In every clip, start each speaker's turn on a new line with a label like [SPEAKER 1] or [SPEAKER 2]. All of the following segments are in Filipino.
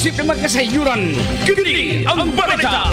[SPEAKER 1] Isip na magkasayuran. Kini ang balita.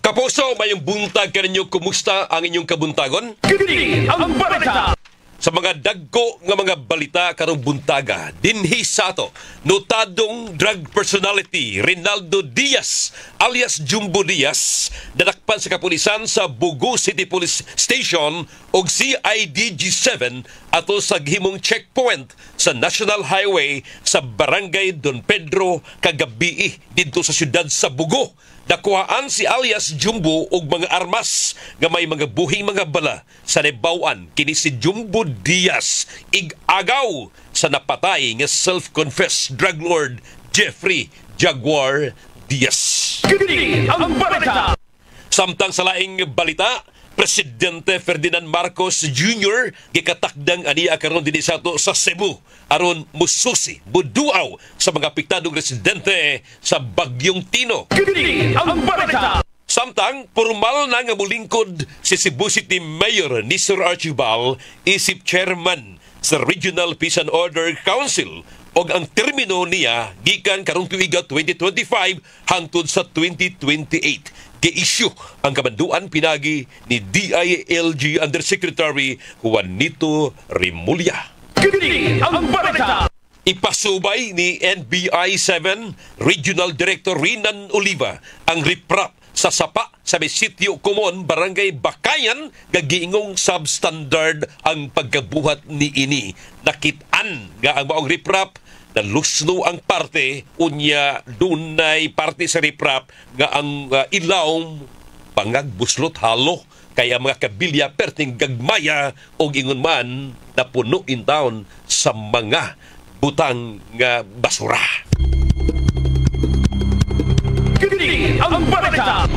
[SPEAKER 2] Kapuso, mayong buntag ka ninyo. Kumusta ang inyong kabuntagon?
[SPEAKER 1] Kini ang balita.
[SPEAKER 2] Sa mga dagko nga mga balita karong buntaga, dinhi sa ato, notadong drug personality Rinaldo Diaz alias Jumbo Diaz nadakpan sa kapulisan sa Bugo City Police Station o CIDG7 ato sa gihimong checkpoint sa National Highway sa Barangay Don Pedro kagabi dito sa siyudad sa Bugo. Nakuhaan si alias Jumbo og mga armas nga may mga buhing mga bala sa nebawan kini si Jumbo Diaz igagaw sa napatay nga self-confessed drug lord Jeffrey Jaguar Diaz.
[SPEAKER 1] Kini ang balita.
[SPEAKER 2] Samtang sa laing balita, Presidente Ferdinand Marcos Jr. gikatakdang aniya karon dinhi sa ato sa Cebu aron mususi buduaw sa mga apektadong residente sa Bagyong Tino.
[SPEAKER 1] Kini ang balita.
[SPEAKER 2] Samtang formal na nga mulingkod si Cebu City Mayor Nisor Archibald isip chairman sa Regional Peace and Order Council og ang termino niya gikan karong tuiga 2025 hangtod sa 2028. Gi-issue ang kamanduan pinagi ni DILG Undersecretary Juanito Rimulya.
[SPEAKER 1] Kini ang balita.
[SPEAKER 2] Ipasubay ni NBI 7 Regional Director Rinan Oliva ang riprap sa sapa sa may sitio Kumon, Barangay Bakayan, gagiingong substandard ang pagkabuhat ni ini. Nakitaan nga ang maong riprap na lusno ang parte, unya dunay parte sa riprap nga ang ilawom pangagbuslot halo kaya mga kabilya perting gagmaya o ingon man na puno in town sa mga butang nga basura.
[SPEAKER 1] Kini ang balita.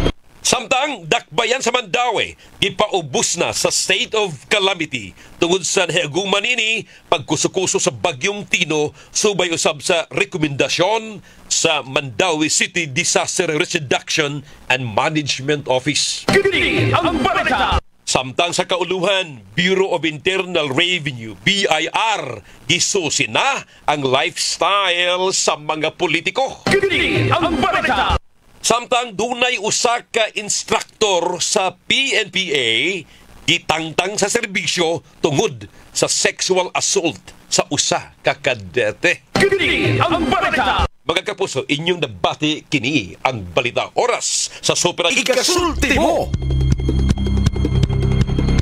[SPEAKER 2] Samtang dakbayan sa Mandaue, ipaubos na sa state of calamity tungod sa nahiaguman ini pagkusukuso sa Bagyong Tino subay usab sa rekomendasyon sa Mandaue City Disaster Risk Reduction and Management Office.
[SPEAKER 1] Kini ang balita.
[SPEAKER 2] Samtang sa kauluhan, Bureau of Internal Revenue, BIR, gisusi na ang lifestyle sa mga politiko.
[SPEAKER 1] Kini ang balita.
[SPEAKER 2] Samtang dunay usa ka instructor sa PNPA gitangtang sa serbisyo tungod sa sexual assault sa usa ka kadete.
[SPEAKER 1] Kini ang balita.
[SPEAKER 2] Mga kapuso, inyong nabati kini ang balita oras sa Super
[SPEAKER 1] Ikasulti mo.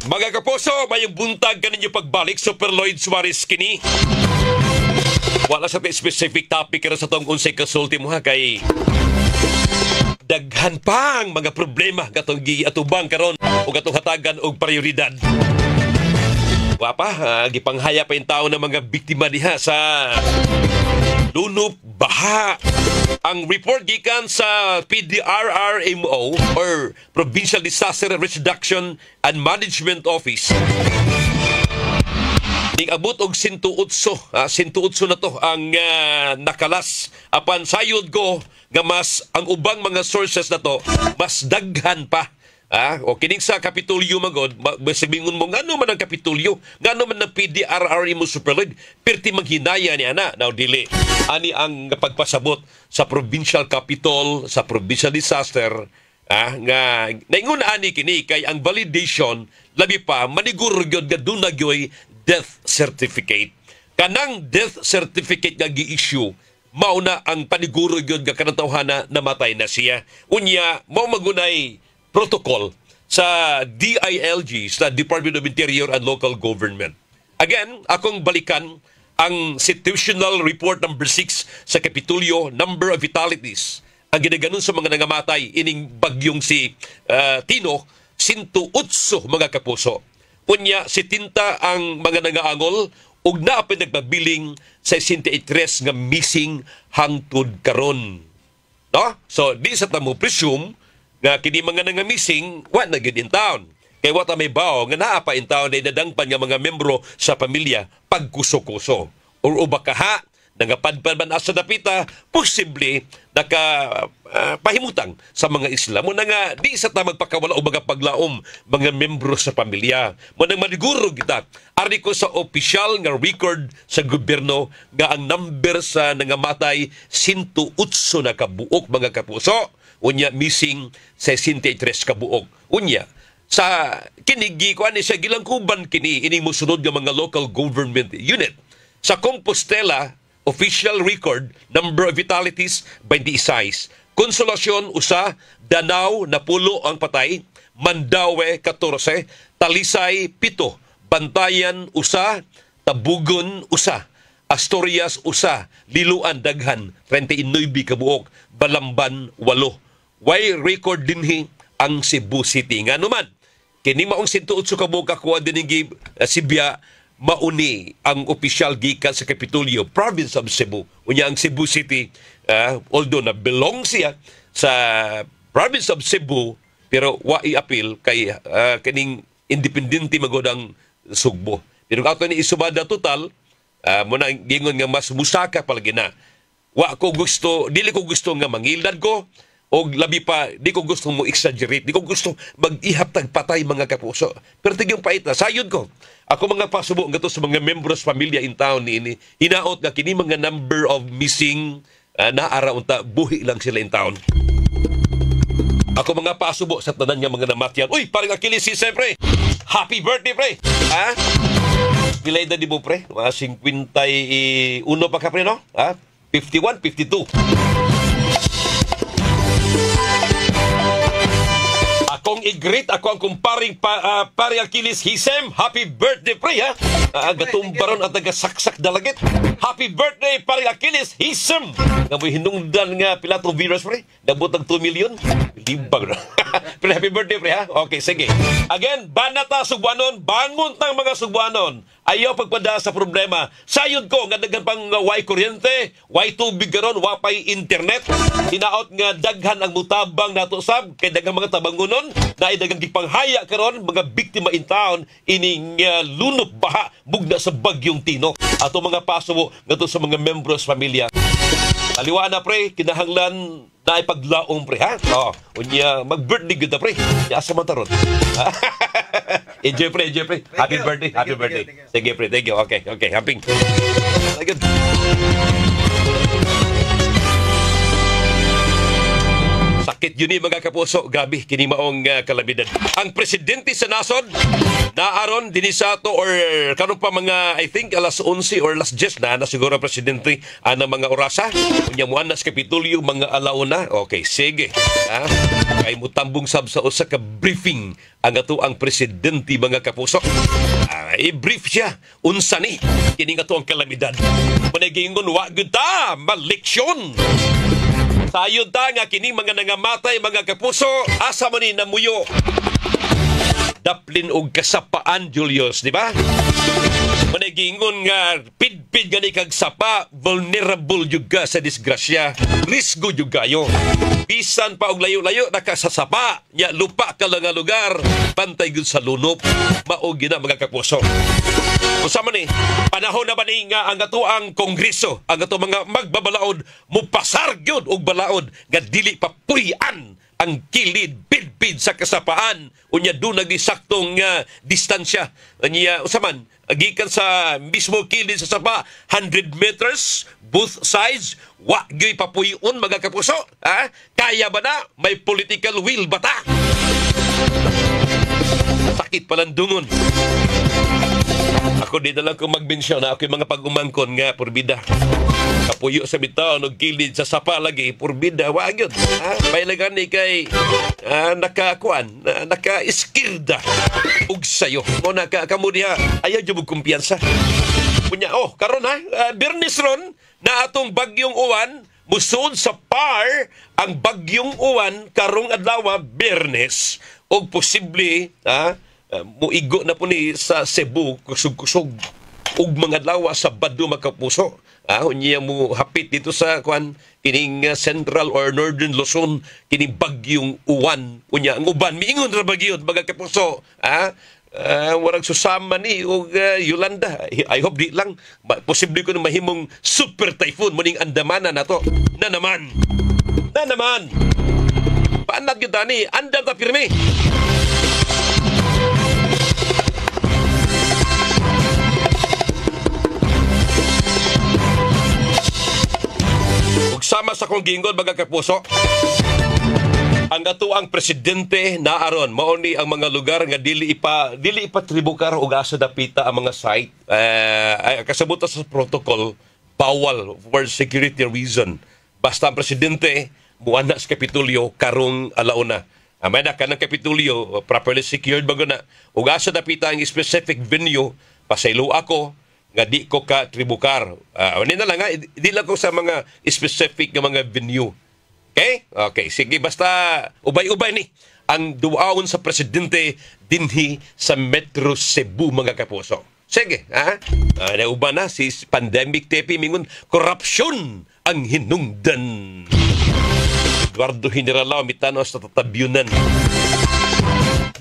[SPEAKER 2] Mga kapuso, mayong buntag kaninyo pagbalik Super Lloyd Suarez kini. Wala sa specific topic pero sa tong unsay kasulti mo ha kay daghan pang mga problema katong giatubang karon o katong hatagan og prioridad. Wapa, gipanghaya pa yung tao ng mga biktima diha sa lunop baha. Ang report gikan sa PDRRMO or Provincial Disaster Risk Reduction and Management Office. Ning-abot og 108 na to ang nakalas apan sayod ko nga mas ang ubang mga sources na to mas daghan pa. O kining sa Kapitolyo magod, sabihin mo ngano man ang Kapitolyo, ngano man ang PDRRE mo Superloid, perti maghinaya ni ana. Now dili ani ang pagpasabot sa provincial capital, sa provincial disaster, nga naingon ani kini kay ang validation labi pa maniguro gyud nga dunagyoy death certificate. Kanang death certificate nga gi-issue mauna ang paniguro gyud nga kanang tawhana namatay na siya. Unya mao magunay protocol sa DILG, sa Department of Interior and Local Government. Again, akong balikan ang situational report number 6 sa Kapitolyo, number of fatalities. Ang ginaganon sa mga nangamatay ining bagyong si Tino, 108 mga kapuso. Unya, 70 ang mga nangaangol ug naa pa nagpabiling sa 63 nga missing hangtod karon. No? So, di sa tamo presume nga kini mga nga missing wa na gyud in town. Kay wa ta may bao nga naa pa in town ay nadangpan nga mga membro sa pamilya pagkuso-kuso. Or ubakaha nangapadpad man asa dapita, posible pahimutang sa mga Islam. Mo nga di sa ta magpakawala o mga paglaom mga membro sa pamilya. Mo nang maniguro kita ari ko sa opisyal nga record sa gobyerno nga ang number sa nangamatay 108 na kabuok mga kapuso. Unya missing 63 kabuok. Unya sa kinigi ko ani sa gilangkuban kini ining mosunod nga mga local government unit. Sa Compostela, official record, number of fatalities, 26. Konsolasyon, usa. Danao, napulo ang patay. Mandaue, 14. Talisay, 7. Bantayan, usa. Tabugon, usa. Asturias, usa. Liloan, daghan, 39 kabuok. Balamban, 8. Way record dinhi ang Cebu City. Nga naman, kini maong 108 kabuok kakuha din Sibya, mauni ang opisyal gikan sa Kapitolyo, province of Cebu. Unya ang Cebu City, although na belong siya sa province of Cebu, pero wa i-appeal kay kining independente magodang Sugbo. Pero ato ni isubada total, muna gingon nga mas musaka palagi na. Dili ko gusto nga mangilad ko, o labi pa, di ko gusto mo exaggerate, di ko gusto mag-ihap patay mga kapuso. Pero tigyong pait na, sayod ko. Ako mga pasubo nga to sa mga members pamilya in town ni hinaot nga kini mga number of missing na araw unta, buhi lang sila in town. Ako mga pasubo sa tanan nga mga namatyan. Uy, parang Achilles, siyempre, happy birthday, pre! Ha? Pilay na di mo, pre? 51 pa ka, pre, no? Ha? 51, 52. Akong i-greet ako ang kumparing pari Achilles Hisem. Happy birthday, pre, ha? Gatumbaron at nagasaksak dalagit. Happy birthday, pari Achilles Hisem. Nga mo'y hinungdan nga pilatong virus, pre. Nabot ang 2 million. Libang na. Pre, happy birthday, pre, ha? Okay, sige. Again, banata Sugbanon. Bangon tang mga Sugbanon. Ayaw pagpada sa problema. Sayod ko, nga daghan pang way kuryente, way tubig karon, wapay internet. Hinaot nga daghan ang mutabang nato sab, kay daghang mga tabangunon, na daghang gipanghaya karon mga biktima in town, ining lunop baha, bugna sa bagyong Tino. Ato mga pasubo, ngadto sa mga membros pamilya. Taliwa na, pre, kinahanglan na ipaglaong, pre, ha? Unya, mag-birthday gud na, pre. Asa man taron. Enjoy, pre, enjoy, pre. Happy birthday, happy birthday. Sige, pre, thank you. Okay, happy. Good. Sakit yun mga kapuso, gabi, kini maong kalamidad. Ang presidente sa nasod, naaron, dinisato, or karon pa mga, I think, alas 11 or alas 10 na siguro presidente ng mga orasa. Unyamuan na sa Kapitolyo, mga alauna. Okay, sige. Kay mutambong sab sa usa ka briefing ang ato ang presidente mga kapuso. I-brief siya. Unsa ni? Kini nga to ang kalamidad. Panagingon, wa gyud ta maleksyon. Sayod ta nga kini mga nangamatay mga kapuso, asa man ni namuyo. Daplin og kasapaan, Julius, di ba? Managingon nga pidpid gani kag sapa, vulnerable juga sa disgrasya, risgo jugayo. Bisan pa og layo-layo nakasasapa, nya lupa ka lang nga lugar, pantay gud sa lunop, mao gina mga kapuso. Usama ni, panahon na ba ni nga ang ato ang kongreso, ang ato mga magbabalaod, mupasar gyud og balaod nga dili pa puyan ang kilid bidbid sa kasapaan, unya doon nagdisaktong distansya. Unya usaman gikan sa mismo kilid sa sapa 100 meters both sides, wa gyud papuyon mga kapuso. Kaya ba na? May political will ba ta? Sakit palandungon. Ako di na lang kung magbensyon na ako yung mga pag-umangkon nga purbida. Kapuyo sa bitaw, kilid sa sapa lagi, purbida, wag yun. Pailagan ni kay nakakuan, naka-iskirda ug sayo. O nakakamudya, ayaw dyan kumpiyansa. Punya, karon Bernis ron, na atong bagyong uwan, musun sa par ang bagyong uwan karong adlaw Bernes, o posible, muigo na po ni sa Cebu, kusog-kusog, ug mga lawa sa Bado makapuso. Unya mo hapit dito sa kining Central or Northern Luzon, kining bagyong uwan. Unya ang uban miingon ra bagyon mga kapuso. warang susama ni o Yolanda. I hope di lang. Posible ko na mahimong super typhoon muning Andamana na to. Na naman. Paanad yun tani. Andam ta pirmi. Ug sama sa kong gingod mga kapuso. Ang atuang presidente na aron mao ni ang mga lugar nga dili ipa tribukar og asa dapita ang mga site kasabot sa protocol bawal for security reason basta ang presidente muana sa Kapitolyo karong alauna. Amay na kanang Kapitolyo properly secured bago na og asa dapita ang specific venue pasaylo ako nga di ko ka tribukar. Ano na lang di lang ko sa mga specific nga mga venue. Okay, sige, basta ubay-ubay ni ang duwaon sa presidente dinhi sa Metro Cebu, mga kapuso. Sige, nauba na si pandemic tepi mingon, korupsyon ang hinungdan. Eduardo Generalao mitano sa tatabyunan.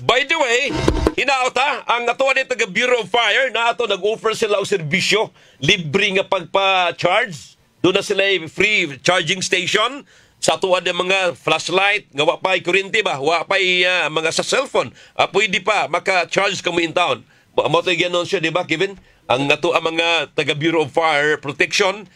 [SPEAKER 2] By the way, hinaota ang atuan ni taga Bureau of Fire na ato nag-offer sila og serbisyo, libre nga pagpa-charge. Doon na sila free charging station. Sa tuwa ng mga flashlight, nga wapay kuryente ba, wapay mga sa cellphone, pwede pa maka-charge kamo in town. Mo to ganon siya, di ba, Kevin? Ang ato ang mga taga Bureau of Fire Protection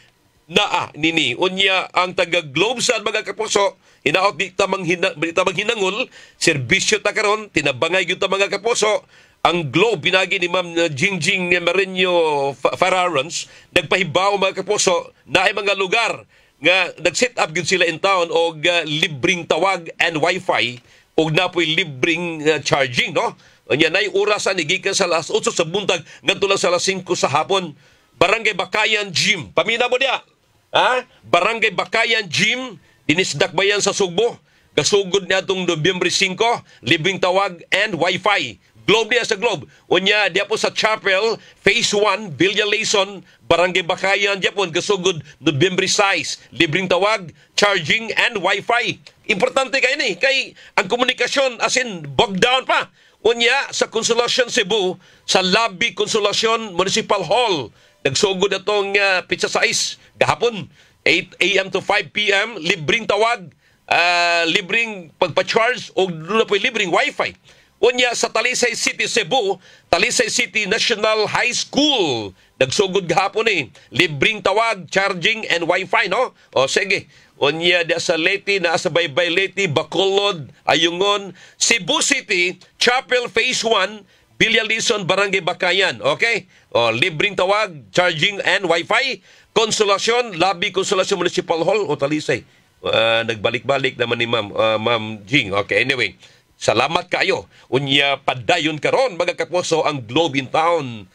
[SPEAKER 2] naa nini. Unya ang taga Globe sa mga kapuso, hinaot di tamang hinangol, serbisyo ta karon, tinabangay gyud ta mga kapuso. Ang Globe pinagi ni Ma'am Jingjing Marino Fararons, nagpahibaw mga kapuso na ay mga lugar nga nag-set up gyud sila in town og libreng tawag and wifi og napoy libreng charging, no? Anya nay orasan ni gikan sa alas 8 sa buntag ngadto lang sa alas 5 sa hapon. Barangay Bakayan Gym. Pamina mo dia. Barangay Bakayan Gym dinis Dakbayan sa Sugbo. Gasugod niya itong Nobyembre 5, libreng tawag and wifi. Globe niya sa Globe. Unya, diya po sa Chapel, Phase 1, Villa Layson, Barangay Bakayan, diya po, gasugod, Nobyembre 6, libreng tawag, charging, and Wi-Fi. Importante kayo ni, kay ang komunikasyon, as in, bogged down pa. Unya, sa Consolacion Cebu, sa Lobby Consolacion Municipal Hall, nagsugod na itong pizza size, gahapon, 8 a.m. to 5 p.m., libreng tawag, libreng pagpa-charge, o doon na po libreng Wi-Fi. Unya sa Talisay City, Cebu, Talisay City National High School. Nagsugod gahapon libreng tawag, charging, and wifi, no? O sige. Unya dia sa Leyte, na sa Baybay Leyte, Bacolod, Ayungon, Cebu City, Chapel Phase 1, Villa Lison, Barangay Bakayan. Okay? O, libreng tawag, charging, and wifi. Consolacion, Lobby Consolacion Municipal Hall, o Talisay. Nagbalik-balik naman ni Ma'am Jing. Okay, anyway. Salamat kayo. Unya padayon karon mga kapuso ang Globe in Town.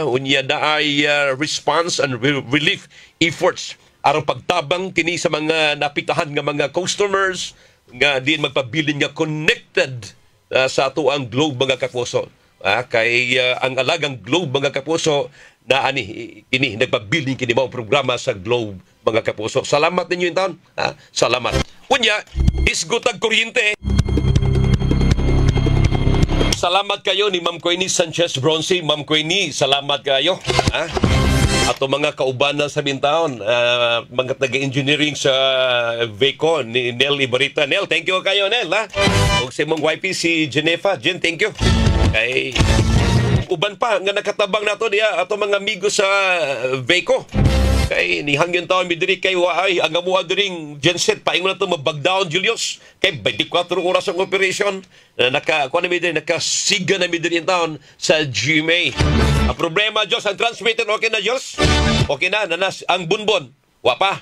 [SPEAKER 2] Unya na ay response and relief efforts aron pagtabang kini sa mga napitahan nga mga customers nga din magpabilin nga connected sa ato ang Globe mga kapuso. Kay ang alagang Globe mga kapuso na kini nagpabilin kini mao programa sa Globe mga kapuso. Salamat ninyo in town. Salamat. Unya isgutag kuryente. Salamat kayo ni Ma'am Queenie Sanchez Bronzy. Ma'am Queenie, salamat kayo. Ato mga kauban sa Bintaon, mga taga-engineering sa VECO, ni Nel Ibarita. Nel, thank you kayo, Nel. Huwag sa mong wifi si Genefa. Jen, thank you. Kay uban pa nga nakatabang nato diya ato mga amigo sa VECO. Kay ni hangyon taon mi diri kay waay ang amuha diring genset paingon nato mabagdown Julius kay 24 oras ang operation nakasiga na mi diri taon sa GMA. Ang problema Diyos ang transmitter okay na Diyos? Okay na nanas ang bunbon. Wa pa.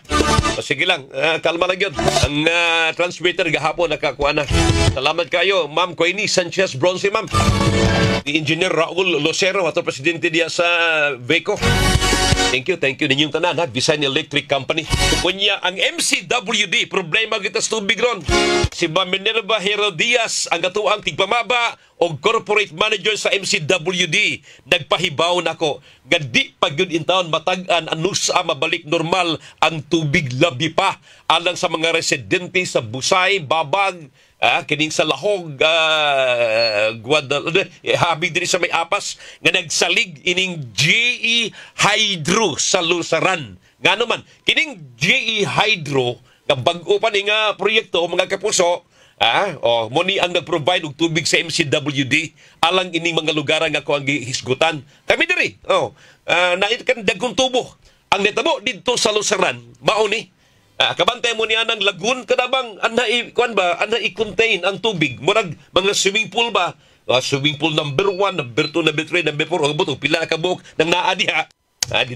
[SPEAKER 2] Sige lang, kalma lang yun. Ang transmitter gahapon nakakuha na. Salamat kayo, Ma'am Queenie Sanchez Bronzy, Ma'am. Ni Engineer Raul Lucero, ato presidente diya sa VECO. Thank you ninyong tanan, Visan Electric Company. Kunya, ang MCWD, problema kita sa tubig ron. Si Ma'am Minerva Herodias, ang atuang tigpamaba, o corporate manager sa MCWD nagpahibaw nako nga di pa gyud in taon matag-an anusa mabalik normal ang tubig labi pa alang sa mga residente sa Busay, Babag, kining sa Lahog, habig diri sa may apas nga nagsalig ining GE Hydro sa Lusaran. Ngano man kining GE Hydro nga bag-o pa ni nga proyekto mga kapuso, moni ang nag-provide og tubig sa MCWD alang ining mga lugar nga ko ang gihisgutan. Kami diri, nait kan dagkong tubo. Ang netabo didto sa Lusaran, mao ni kabantay mo niya ng lagoon kadabang ana i-contain ang tubig murag mga swimming pool ba, swimming pool number 1, number 2, number 3, number 4 buto pila ka buok nang naa diha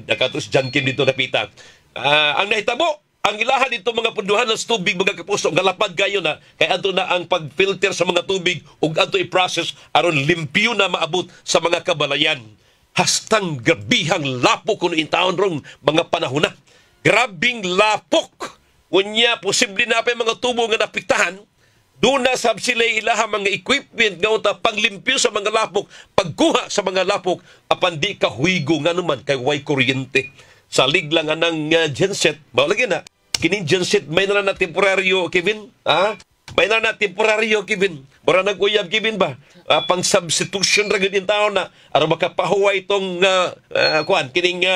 [SPEAKER 2] dakatos John Kim dito napita. Ang nahitabo ang ilahan dito mga punduhan ng tubig mga kapuso galapad kayo na kay adto na ang pag-filter sa mga tubig ug adto i-process aron limpyo na maabot sa mga kabalayan. Hastang gabihang lapok kuno in taon rong mga panahon na. Grabing lapok. Unya, posible na pa mga tubo nga napiktahan. Doon na sab sila ilaha mga equipment nga unta panglimpyo sa mga lapok, pagkuha sa mga lapok, apan di kahuigo nga naman kay way kuryente. Salig lang anang genset, mawalagi na. Kining genset may na temporaryo, Kevin. May na temporaryo, Kevin. Mura nag-uyab, Kevin ba? Pang substitution ra gid in taon na aron makapahuway itong kining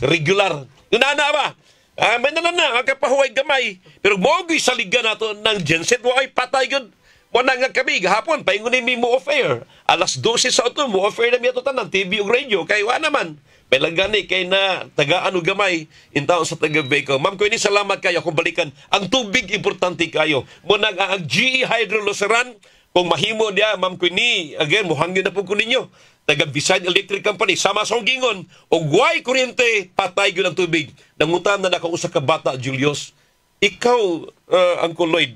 [SPEAKER 2] regular. Yun na ba? May na kapahuway gamay. Pero mogoy sa liga nato ng genset, ay patay yun. Wala nga kami, gahapon, paingunin mi mo off-air. Alas 12 sa ito, mo off-air na miya ito tanan, TV o radio. Kaya wala naman. May langgani kay na tagaan o gamay in taon sa taga-Beko. Ma'am ko ini salamat kayo kung balikan. Ang tubig, importante kayo. Muna ang GE Hydro Lusaran, kung mahimo dia, ma'am ko ini, again, muhangin na po ko ninyo. Taga-Visayan Electric Company, sama sa gingon, o guway kuryente, patay yun ang tubig. Nangutam na nakausa ka bata, Julius. Ikaw, Uncle Lloyd,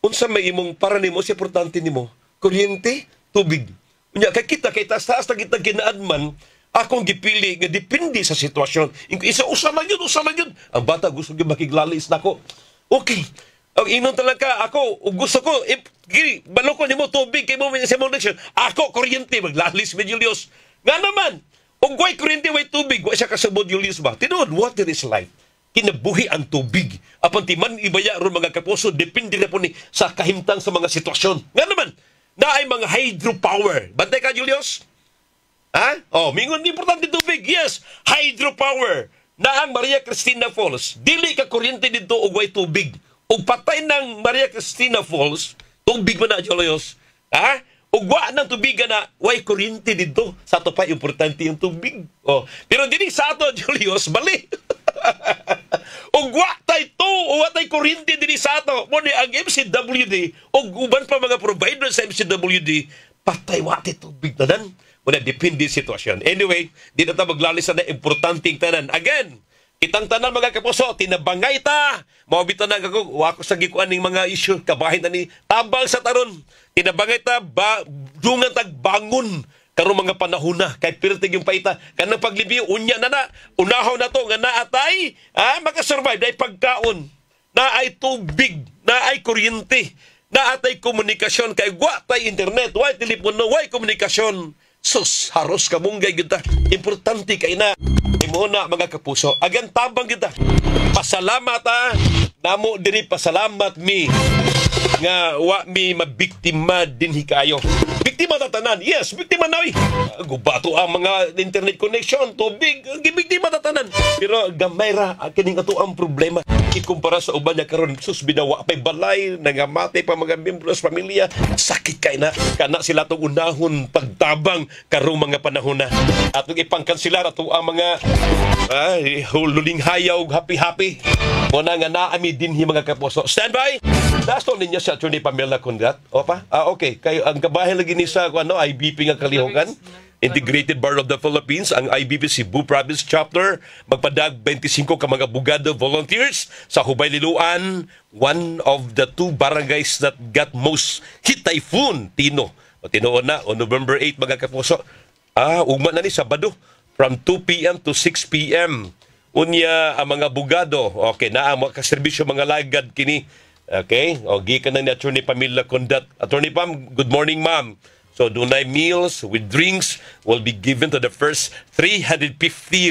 [SPEAKER 2] unsa may imong para nimo, si importante nimo, kuryente, tubig. Unya, kay kita, kay taas-taas na kita ginaadman, akong gipili nga depende sa sitwasyon. Usa lang yun. Ang bata gusto yung makiglalis na ko. Okay. Ang inon talaga ako, gusto ko, balokon mo tubig, kay mo sa monation. Ako, kuryente, maglalis mi Julius. Nga naman, kung guay kuryente, way tubig, way siya kasabot Julius ba? Tinood, water is life. Kinabuhi ang tubig. Apan timan ibaya ron mga kapuso, depende na po ni sa kahimtang sa mga sitwasyon. Nga naman, na ay mga hydropower. Bantay ka, Julius? Mingon importante tubig. Yes, hydropower. Na ang Maria Cristina Falls, dili ka kuryente dito o way tubig. Ug patay ng Maria Cristina Falls, tubig man na, Julius. Ugwa ng tubig na, way kuryente dito. Sa ato pa, importante yung tubig. Pero dili sa ato, Julius, bali. Ugwa tay to, uwa tay kuryente dili sa ato. Muna ang MCWD, ug uban pa mga provider sa MCWD, patay wati tubig na dan. Muna depende sitwasyon. Anyway, di na tayo maglalis na importanteng tanan. Again, kitang tanan mga kapuso, tinabangay ta. Mawabita na ako, wako sa gikuan ng mga issue, kabahin na ni tabang sa taron. Tinabangay ta, dungan tag bangon karong mga panahon na. Kahit pirtig yung paita, kanang paglibiyo, unya na, unahaw na to, nga naatay, makasurvive, na ay pagkaon, na ay tubig, na ay kuryente, na atay komunikasyon, kay watay internet, way telepono, way komunikasyon. Sus, haros ka munggay kita. Importante kay na. Muna mga kapuso, agan tabang kita. Pasalamat namo diri pasalamat mi nga wa mi mabiktima din hikayo. Biktima ta tanan. Yes, biktima na gubato ang mga internet connection, tubig, gibiktima ta tanan. Pero gamay ra kining ato ang problema. Ikumpara sa uban niya karon sus binawa pay balay nangamatay pa mga miyembro sa pamilya, sakit kay na kana sila tong unahon pagtabang karong mga panahon na. Atong ipangkanselar ato ang mga hululing hayaw happy muna nga naami din mga kapuso. Stand by. Dasto ninyo sa Attorney Pamela Condat. Opa? Okay. Kayo ang kabahin lagi ni sa IBP nga kalihukan. Integrated Bar of the Philippines, ang IBP Cebu Province Chapter, magpadag 25 ka mga bugado volunteers sa Hubay Liloan, one of the two barangays that got most hit typhoon, Tino. Tinoon na, on November 8, mga kapuso. Ugma na ni Sabado, from 2 p.m. to 6 p.m. Unya, ang mga bugado, okay, na ang mga kaserbisyo, mga lagad kini. Okay, gikan na ni Attorney Pamela Condat. Attorney Pam, good morning, ma'am. So dunay meals with drinks will be given to the first 350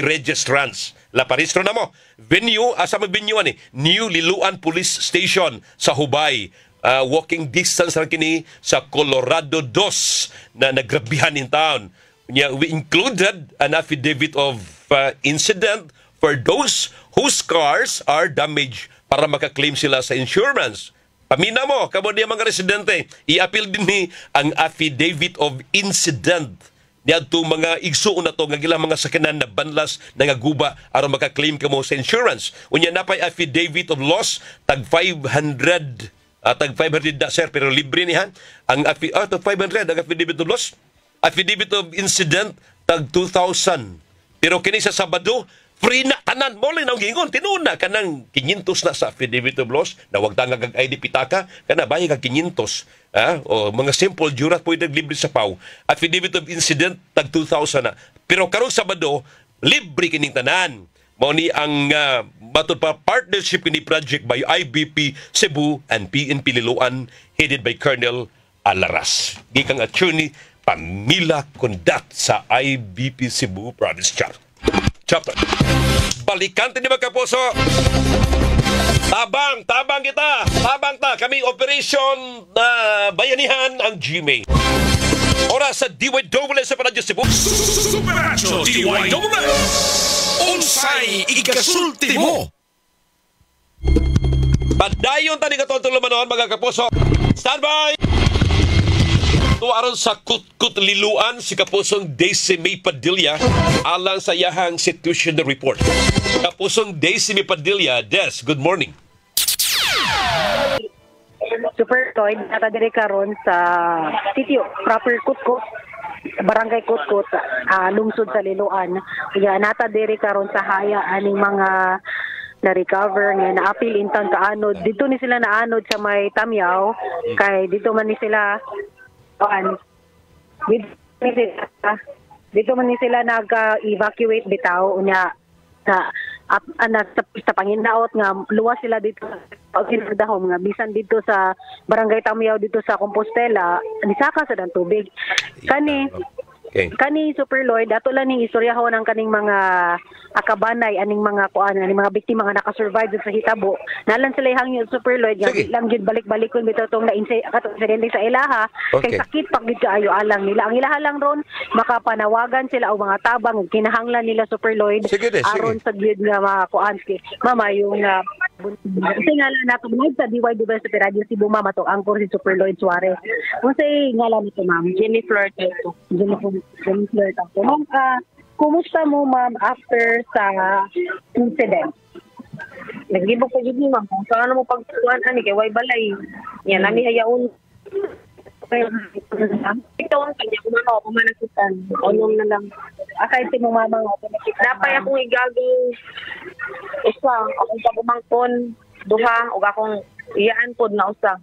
[SPEAKER 2] registrants. La paristro na mo. Venue, asa mo venue ani? New Liloan Police Station sa Hubay. Walking distance lang kini sa Colorado 2 na nagrabihan in town. We included an affidavit of incident for those whose cars are damaged para makaklaim sila sa insurance. Pamina mo, kamo diya mga residente, i-appeal din ni ang affidavit of incident. Niya itong mga igsuon na to, nga ilang mga sakyanan na banlas na nga guba aron makaklaim kamo sa insurance. Unya na pa'y affidavit of loss, tag 500, tag 500 na sir, pero libre nihan. Tag 500, ang affidavit of loss. Affidavit of incident, tag 2,000. Pero kini sa Sabado, free na tanan mo lang ang gingon tinuna kanang 500 na sa affidavit of loss na wag tanga kag ID pitaka kana bahay kag 500 o mga simple jurat pwede libre sa PAW. Affidavit of incident tag 2,000 na, pero karong Sabado libre kining tanan. Mao ni ang matod pa partnership kini project by IBP Cebu and PNP Liloan headed by Colonel Alaras. Gikang attorney Pamila Kundat sa IBP Cebu Province Chapter. Balikan din mga kapuso. Tabang kita. Tabang ta. Kami operation na bayanihan ang GMA. Oras sa DYWS sa Radyo Cebu.
[SPEAKER 1] Superacho DYWS. Unsay ikasulti mo.
[SPEAKER 2] Padayon tani katong lumanon mga kapuso. Standby! Tuwaron sa Kutkut Liloan si Kapusong Daisy May Padilla alang sa yahang situational report. Kapusong Daisy May Padilla, Des, good morning.
[SPEAKER 3] Super Toyd, natadiri karon sa sitio, proper Kutkut, barangay Kutkut, lungsod sa Liloan. Kaya natadiri karon sa haya aning mga na-recover nga na-appeal in town kaanod. Dito ni sila naanod sa may Tamyaw, kay dito man ni sila dito man ni sila nag-evacuate bitaw unya sa panginaot nga luwas sila dito dahom nga bisan dito sa barangay Tamyaw dito sa Compostela nisaka sa dang tubig kani Super Lloyd ato lang ning istoryahon ang kaning mga akabanay aning mga aning mga biktima nga naka-survive sa hitabo nalan sila hangyo Super Lloyd nga lang gyud balik-balikon bitaw tong na insidente sa ilaha kay sakit pag gid kaayo alang nila ang ilaha lang ron makapanawagan sila o mga tabang kinahanglan nila Super Lloyd aron sa gyud nga mga mama yung ngalan nato sa DYWS sa Radio Cebu mama to angkor si Super Lloyd Suarez unsay ngalan nito ma'am Jennifer Tato. Ma'am, kumusta mo ma'am after sa incident? Nagbibog pa yun ma'am. Kung saan mo pagkuhan ani kay way balay. Yan nami hayaon. Ito ang kanya kumano kumanakitan. Unom na lang. Aside si mo mama nga napay akong igagong isa akong pagumangkon duha ug akong iyaan pod na usa.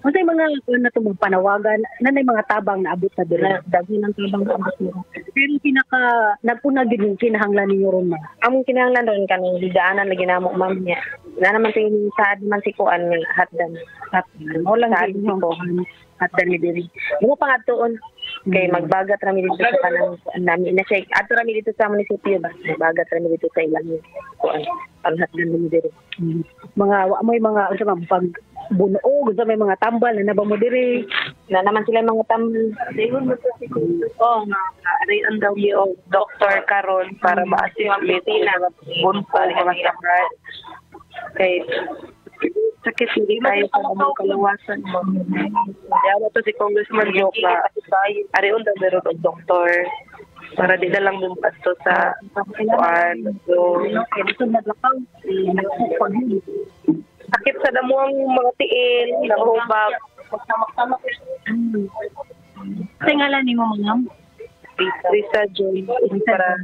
[SPEAKER 3] Unsay mga na to panawagan nanay mga tabang na abot na dira daghan ng tabang sa abot. Pero pinaka nagpuna gid yung kinahanglan ninyo ron ma. Among kinahanglan ron kanang hidaanan lagi namo ma'am niya. Na naman sa saad man si kuan nga hatdan. Mo lang gid ko hatdan ni diri. Mo pangadtuon kay magbagat rami dito sa kanang nami na check ato rami dito sa munisipyo ba magbagat rami dito sa ilang kuan ang hatdan ni diri. Mga may mga unsa man pag bunog sa may mga tambal na nabamo diri na naman sila mga tambal dayon mo si ari ang daw yung Dr. Carol para maasi ang Betina bunpal mga sabrat kay sakit hindi tayo sa mga kalawasan mo daw to si Congressman Joke na ari on daw pero doktor para di na lang bumpat to sa kuan so ito naglakaw sakit sa damuang mga tiil, nahubab. Tingalan ni mo ma'am? Risa Joy. Para.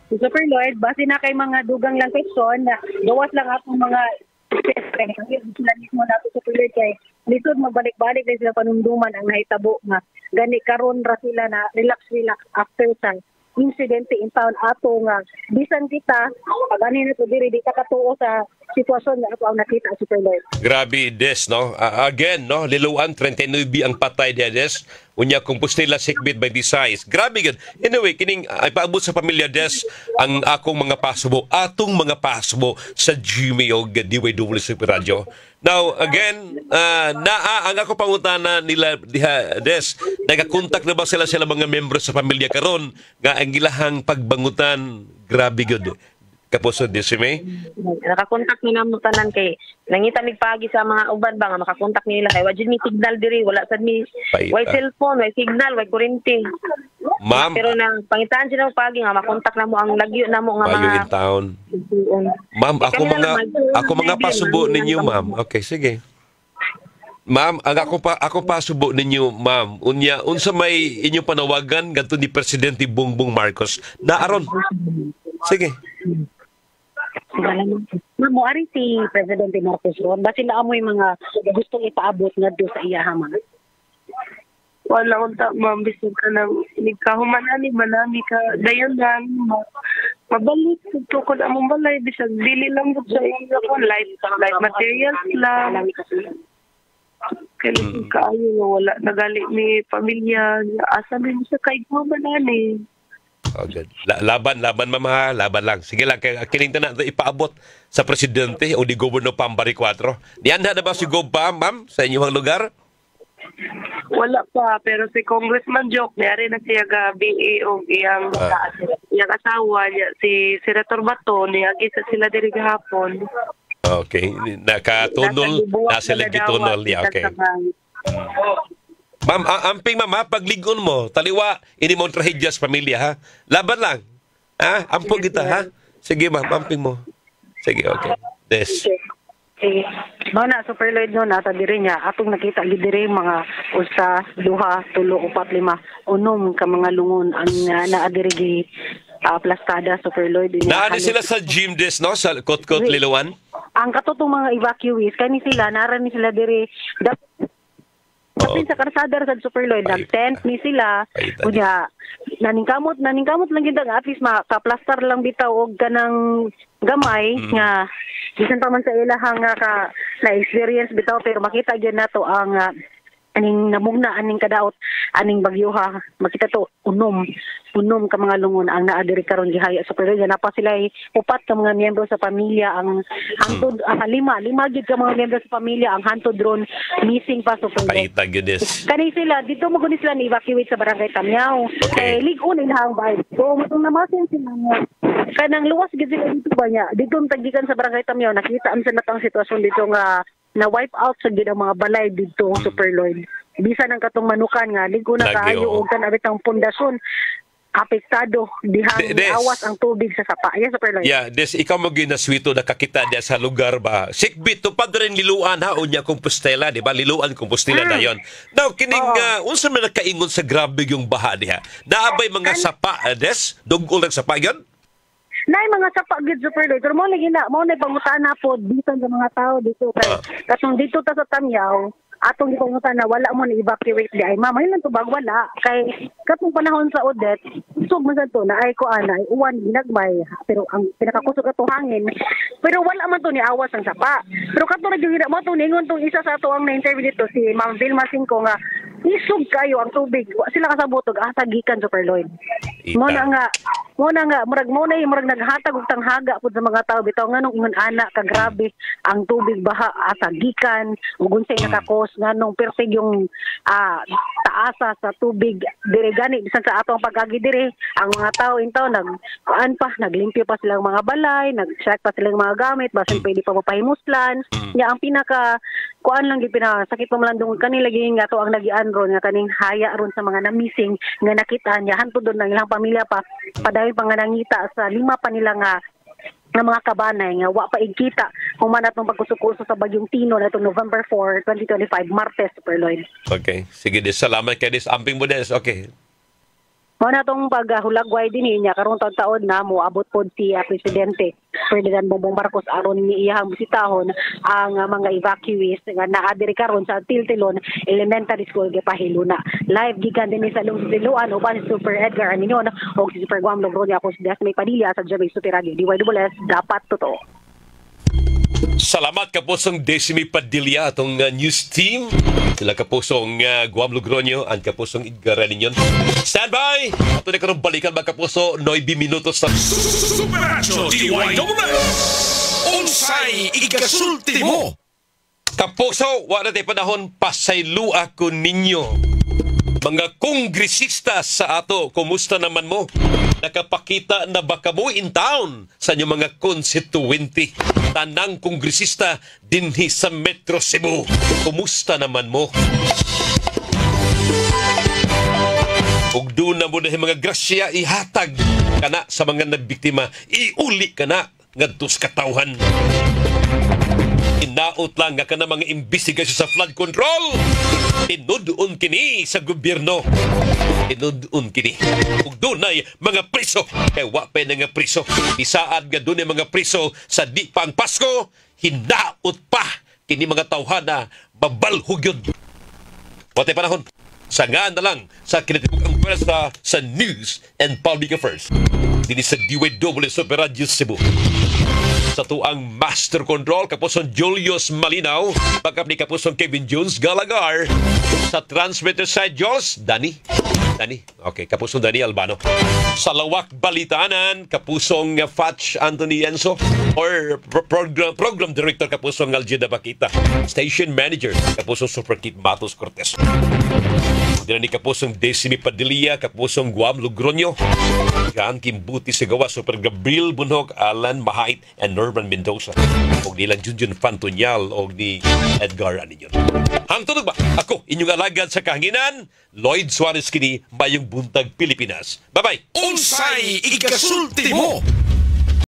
[SPEAKER 3] Super Lloyd, base na kay mga dugang lang question, gawas lang akong mga sila mismo nato sa Super Lloyd kay lisod magbalik-balik na sila panunduman ang nahitabo nga gani karon ra sila na relax after sa insidente in town ato nga bisan kita pag ani na to diri di ka katuo sa sitwasyon nga ato ang nakita Super Lloyd.
[SPEAKER 2] Grabe, Des, no? Again, no? Liluan, 39 ang patay dia, Des. Unya, Compostela, Sikbit, 26. Grabe, good. Anyway, kining, ay paabot sa pamilya, Des, ang akong mga pasubo, atong mga pasubo sa GMA o DYW Super Radio. Now, again, ang ako pangutana nila, diha, Des, nagakontak na ba sila mga membro sa pamilya karon nga ang ilahang pagbangutan, grabe, good. Kapuso, Desime?
[SPEAKER 3] Nakakontak ni namo tanan kay nangita mig pagi sa mga uban ba nga makakontak nila kay wajud mi signal diri wala sad mi way cellphone, way signal, way kuryente.
[SPEAKER 2] Ma'am,
[SPEAKER 3] Pero nang pangitaan sila pagi nga makontak namo ang lagyo namo nga
[SPEAKER 2] Bayo
[SPEAKER 3] mga
[SPEAKER 2] in town. Ma'am, ako mga pasubo ninyo, ma'am. Okay, sige. Ma'am, ang ako pasubo ninyo, ma'am. Unya unsa may inyong panawagan ngadto ni Presidente Bongbong Marcos na aron. Sige.
[SPEAKER 3] Ma'am, ari si Presidente Marcos ron. Ba sila amoy mga gustong ipaabot nga do sa iya man?
[SPEAKER 4] Wala unta ma'am, bisig ka nang nagkahumanani manami ka dayon lang mabalik tukod among balay bisag dili lang gud sa inyo ko life materials lang kaya kaayo nga wala nagali ni pamilya asa mi sa kay mo manani.
[SPEAKER 2] Oh, good. Laban, mama, laban lang. Sige lang, kining na ipaabot sa presidente o di Governor Pambari 4. Diyan na ba si Gob Pam, ma'am, sa inyong lugar?
[SPEAKER 4] Wala pa, pero si Congressman Joke, niyari na siya ga BA o iyang asawa niya, si Senator Bato, niyagi sa sila diri gahapon.
[SPEAKER 2] Okay, nakatunol, nasa gitunol. Yeah, okay. Ma'am, amping ma'am, pagligon mo, taliwa, ini mo trahedya sa pamilya, ha? Laban lang. Ha? Ampong kita, ha? Sige, ma'am, amping mo. Sige, okay. Des.
[SPEAKER 3] Sige. Mao na Super Lloyd no nata diri niya atong nakita gid diri mga usa, duha, tulo, upat, lima, unom ka mga lungon ang naa diri gi plastada Super Lloyd.
[SPEAKER 2] Naani sila sa gym des no sa Kotkot Liloan.
[SPEAKER 3] Ang katotong mga evacuees kani sila narani sila diri Kapin sa karsada sa Super Lloyd, nag-tent ni sila. Kunya, naningkamot lang gid ang at least makaplastar lang bitaw og kanang gamay nga bisan pa man sa ilahang ka na-experience bitaw pero makita gyud nato ang aning namugna aning kadaot aning bagyoha makita to unom ka mga lungon ang naa diri karon gihaya sa Super Lloyd na pa sila upat ka mga miyembro sa pamilya ang hantod lima gid ka mga miyembro sa pamilya ang hantod drone missing pa Super Lloyd. Kani sila dito mo guni sila ni-evacuate sa barangay Tamyaw.
[SPEAKER 2] Okay.
[SPEAKER 3] Ligon ilahang bahay. So matong namasin sila kanang luwas gid sila dito ba niya dito tagikan sa barangay Tamyaw nakita am sa natang sitwasyon dito nga na wipe out sa gid ang mga balay dito Super Lloyd. Bisan ang katong manukan nga ligo na kaayo og kanabit ang pundasyon apektado dihang awas ang tubig sa sapa. Yes, Super Lloyd.
[SPEAKER 2] Yeah, des ikaw mo ginaswito nakakita dia sa lugar ba. Sikbit to pa rin liluan ha unya Compostela, di ba? Liluan Compostela dayon. Now kining unsa man nakaingon sa grabe yung baha diha. Naabay mga sapa des dugol ng sapa yon.
[SPEAKER 3] Nay mga sapa gid Super Lloyd. Pero mo lagi na pangutana pod bisan sa mga tao dito kay katong dito ta sa Tamyaw atong gipangutan na wala mo ni evacuate di ay mama ilan to bag wala kay katong panahon sa Odette sug man to na ay ko anay uwan ginagmay pero ang pinakakusog ato hangin pero wala man to ni awas ang sapa pero kato ra gyud mo to ningon tong isa sa ato ang na-interview dito si Ma'am Vilma Cinco nga isog kayo ang tubig sila kasabotog asa gikan Super Lloyd mo na nga murag naghatag og tanghaga pud sa mga tao bitaw nganong ingon ana ka grabe ang tubig baha asa gikan ug unsay nakakos nganong perfect yung taasa sa tubig dire gani bisan sa atong pag-agi dire ang mga tao intaw naglimpyo pa silang mga balay nag-check pa silang mga gamit basin pwede pa mapahimuslan nya ang pinaka kuan lang gid pinasakit pa malandong kanila gihing nga to ang nagian ron nga kaning haya ron sa mga na-missing nga nakita niya hantod don ng ilang pamilya pa padayon pa nga nangita sa lima pa nila nga mga kabanay nga wa pa igkita human atong pagkusukuso sa bagyong Tino na November 4, 2025 Martes Super Lloyd.
[SPEAKER 2] Okay, sige des salamat kay des amping mo des. Okay.
[SPEAKER 3] Mo na tong paghulagway dinhi niya karon taon na mo abot pod si Presidente Ferdinand Bongbong Marcos aron ni iyang bisitahon ang mga evacuees nga naa diri karon sa Tiltilon Elementary School gipahiluna. Live gikan dinhi sa Lungsiluan uban si Super Edgar Aninon ug si Super Guam Logroño ako si Desmay Padilla sa Jamaica Super Radio DYWS dapat totoo.
[SPEAKER 2] Salamat kapusong Desimi Padilla atong news team. Sila kapusong Guam Logroño and kapusong Edgar Reninyon. Stand by! Ato na karong balikan mga kapuso 9 minutos na
[SPEAKER 1] Super 8 DYWS. Unsay ikasulti mo?
[SPEAKER 2] kapuso. Wala tayo panahon pasaylua ko ninyo. Mga kongresista sa ato, kumusta naman mo? Nakapakita na baka mo in town sa inyong mga konstituente. Tanang kongresista dinhi sa Metro Cebu. Kumusta naman mo? Ug doon na mo na mga grasya ihatag kana sa mga nabiktima. Iuli kana ngadto sa katawhan. Inaot lang nga ka na mga imbestigasyon sa flood control. Tinudoon kini sa gobyerno. Tinudoon kini. Ug dunay mga priso. Kaya wapay na nga priso. Isaad nga dunay mga priso sa di pang Pasko. Hinaot pa kini mga tawhana mabalhugyod. Watay panahon. Sangaan na lang sa kinatibukang pwersa sa News and Public Affairs. Dini sa DWS Super Radio Cebu. Sa tuang Master Control, kapusong Julius Malinaw, pagkap ni kapusong Kevin Jones Galagar. Sa transmitter side, Jules, Dani. Okay, kapusong Dani Albano. Sa Lawak Balitanan, kapusong Fatch Anthony Enzo, or program director, kapusong Aljeda Bakita. Station manager, kapusong Super Kit Matos Cortez. Dina ni kapusong Desimi Padilla, kapusong Guam Logroño. Jan Kimbuti Sigawa, Super Gabriel Bunhog, Alan Mahait, and Norman Mendoza. O nilang Junjun Fantunyal o ni Edgar Aninyon. Hangtod ba? Ako, inyong alagad sa kahanginan, Lloyd Suarez kini, Mayong Buntag, Pilipinas. Bye-bye!
[SPEAKER 1] Unsay ikasulti mo?